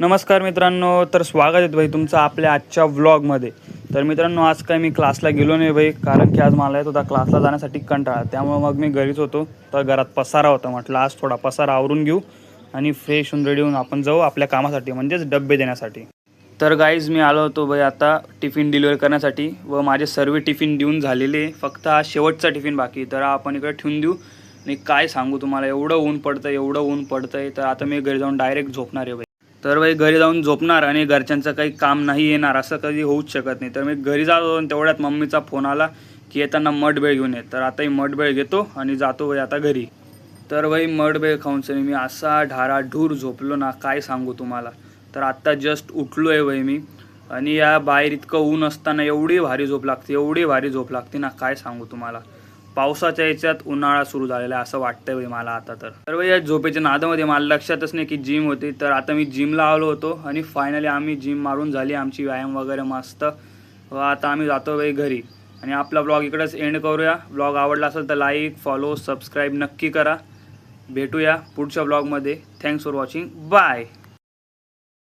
नमस्कार मित्रांनो, तर स्वागत आहे भाई तुमचं आपल्या आजच्या व्लॉगमध्ये। तर मित्रांनो, आज काय मी क्लासला गेलो नाही भाई, कारण की आज मला येत होता क्लासला जाण्यासाठी कंटाळा। त्यामुळे मग मी घरीच होतो। तर घरात पसारा होता, म्हटलं आज थोडा पसारा आवरून घेऊ आणि फ्रेश होऊन रेडी होऊन आपण जाऊ आपल्या कामासाठी, म्हणजेच डब्बे देण्यासाठी। तर गाईज मी आलो होतो भाई आता टिफिन डिलिव्हर करण्यासाठी व माझे सर्व टिफिन देऊन झालेले, फक्त हा शेवटचा टिफिन बाकी। तर आपण इकडे ठेवून देऊ आणि काय सांगू तुम्हाला, एवढं ऊन पडतंय तर आता मी घरी जाऊन डायरेक्ट झोपणार आहे भाई। तर भाई घरी जाऊन झोपणार आणि घरच्यांचं काही काम नाही येणार असं कधी होऊच शकत नाही। तर मी घरी जातो आणि तेवढ्यात मम्मीचा फोन आला की येताना मठबेळ घेऊन ये। तर आता ही मठबेळ घेतो आणि जातो भाई आता घरी। तर भाई मठबेळ खाऊनच मी असा ढाराढूर झोपलो ना, काय सांगू तुम्हाला। तर आत्ता जस्ट उठलो आहे भाई मी, आणि या बाहेर इतकं ऊन असताना एवढी भारी झोप लागते ना, काय सांगू तुम्हाला। पावसाच्या याच्यात उन्हाळा सुरू झालेला आहे असं वाटतंय भाई मला आता। तर भाई या झोपेच्या नादामध्ये मला लक्षातच नाही की जिम होती। तर आता मी जिमला आलो होतो आणि फायनली आम्ही जिम मारून झाली आमची, व्यायाम वगैरे मस्त। व आता आम्ही जातो भाई घरी आणि आपला ब्लॉग इकडेच एंड करूया। ब्लॉग आवडला असेल तर लाईक, फॉलो, सबस्क्राईब नक्की करा। भेटूया पुढच्या ब्लॉगमध्ये। Thanks for watching, bye.